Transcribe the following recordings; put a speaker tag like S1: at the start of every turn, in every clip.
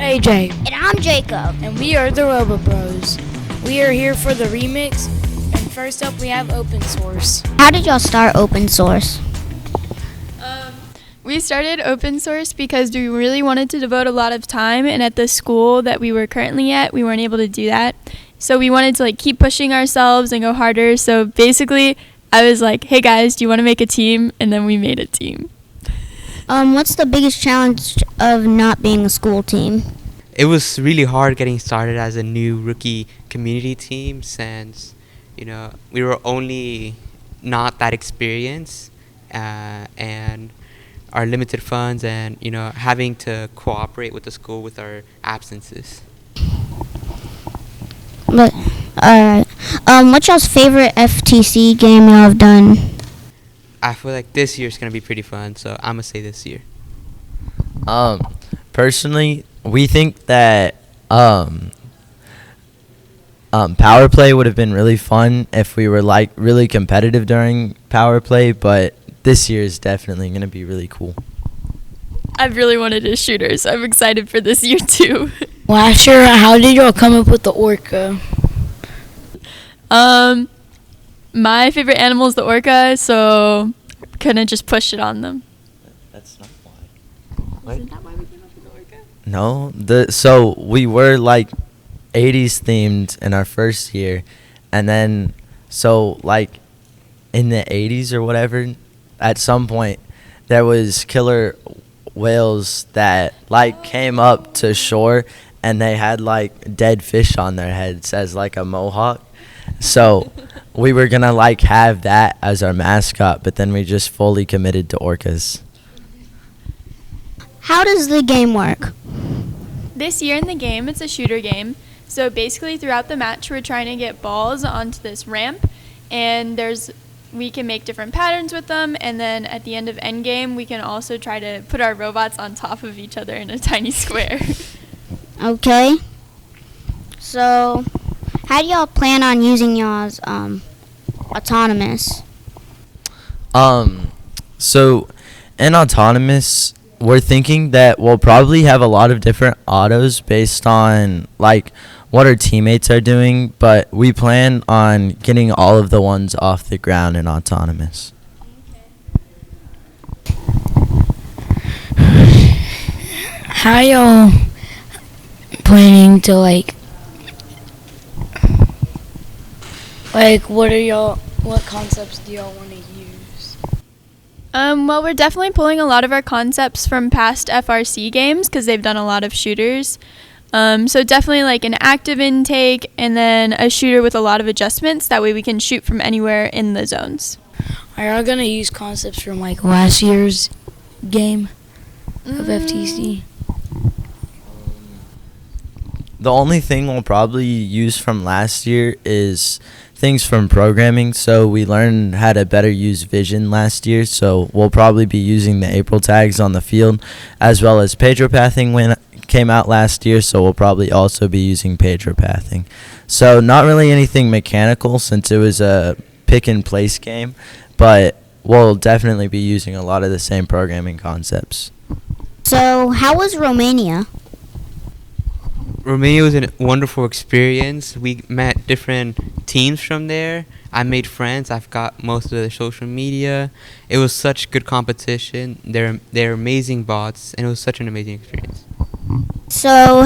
S1: AJ,
S2: And I'm Jacob.
S1: and we are the ROBOBROS. We are here for the remix, and first up we have open source.
S2: How did y'all start open source?
S3: We started open source because we really wanted to devote a lot of time, and at the school that we were currently at, we weren't able to do that. So we wanted to keep pushing ourselves and go harder. So basically, I was like, "Hey guys, do you want to make a team?" And then we made a team.
S2: What's the biggest challenge of not being a school team?
S4: It was really hard getting started as a new rookie community team since, we were only not that experienced and our limited funds and, having to cooperate with the school with our absences.
S2: But alright. What's y'all's favorite FTC game y'all have done?
S4: I feel like this year's going to be pretty fun, so I'm going to say this year.
S5: Personally, we think that power play would have been really fun if we were really competitive during power play, but this year is definitely going to be really cool.
S3: I really wanted a shooter, so I'm excited for this year too.
S1: Last year, how did y'all come up with the orca?
S3: My favorite animal is the orca, so couldn't just push it on them.
S5: That's not why.
S3: Isn't that why we came up with the orca?
S5: No, so we were 80s themed in our first year, and then in the 80s or whatever, at some point there was killer whales that came up to shore, and they had dead fish on their heads as a mohawk. So we were gonna have that as our mascot, but then we just fully committed to orcas.
S2: How does the game work?
S3: This year in the game, it's a shooter game. So basically throughout the match, we're trying to get balls onto this ramp, and we can make different patterns with them, and then at the end of endgame, we can also try to put our robots on top of each other in a tiny square.
S2: Okay. So, how do y'all plan on using y'all's autonomous?
S5: So in autonomous, we're thinking that we'll probably have a lot of different autos based on what our teammates are doing, but we plan on getting all of the ones off the ground in autonomous.
S1: How y'all planning to what concepts do y'all want to use?
S3: Well, we're definitely pulling a lot of our concepts from past FRC games because they've done a lot of shooters. So definitely an active intake and then a shooter with a lot of adjustments. That way we can shoot from anywhere in the zones.
S1: Are y'all gonna use concepts from last year's game of FTC?
S5: The only thing we'll probably use from last year is things from programming. So we learned how to better use vision last year. So we'll probably be using the April tags on the field, as well as pedropathing when it came out last year. So we'll probably also be using pedropathing. So not really anything mechanical since it was a pick and place game, but we'll definitely be using a lot of the same programming concepts.
S2: So, how was Romania?
S4: Romania was a wonderful experience. We met different teams from there. I made friends. I've got most of their social media. It was such good competition. They're amazing bots, and it was such an amazing experience.
S2: So,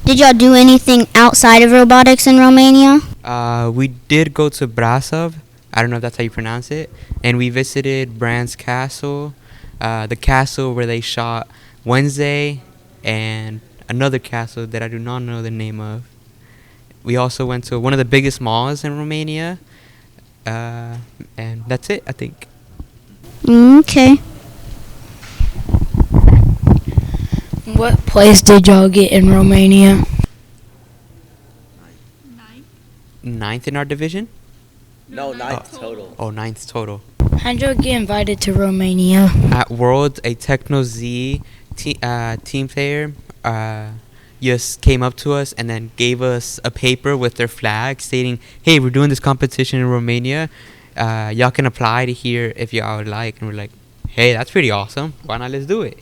S2: did y'all do anything outside of robotics in Romania?
S4: We did go to Brasov. I don't know if that's how you pronounce it. And we visited Brand's castle, the castle where they shot Wednesday, and another castle that I do not know the name of. We also went to one of the biggest malls in Romania, and that's it, I think.
S2: Okay.
S1: What place did y'all get in Romania?
S4: Ninth in our division?
S5: No, ninth total.
S4: Oh, ninth total.
S1: How'd y'all get invited to Romania?
S4: At Worlds, a Techno Z team player just came up to us and then gave us a paper with their flag stating, "Hey, we're doing this competition in Romania. Y'all can apply to here if y'all would like." And we're like, "Hey, that's pretty awesome. Why not? Let's do it."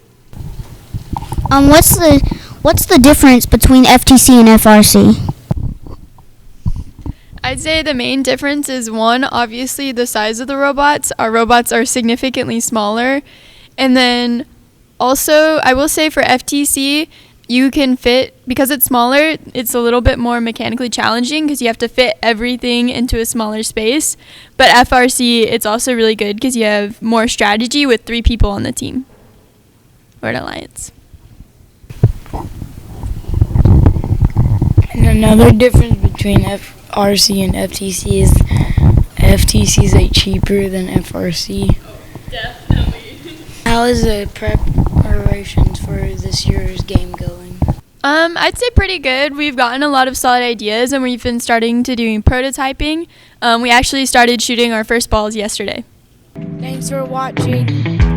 S2: What's the difference between FTC and FRC?
S3: I'd say the main difference is one, obviously the size of the robots. Our robots are significantly smaller. And then also, I will say for FTC, you can fit, because it's smaller, it's a little bit more mechanically challenging because you have to fit everything into a smaller space. But FRC, it's also really good because you have more strategy with 3 people on the team or an alliance.
S1: And another difference between FRC and FTC is FTC is cheaper than FRC.
S3: Definitely.
S1: How is the preparations for this year's game going?
S3: I'd say pretty good. We've gotten a lot of solid ideas and we've been starting to doing prototyping. We actually started shooting our first balls yesterday.
S1: Thanks for watching.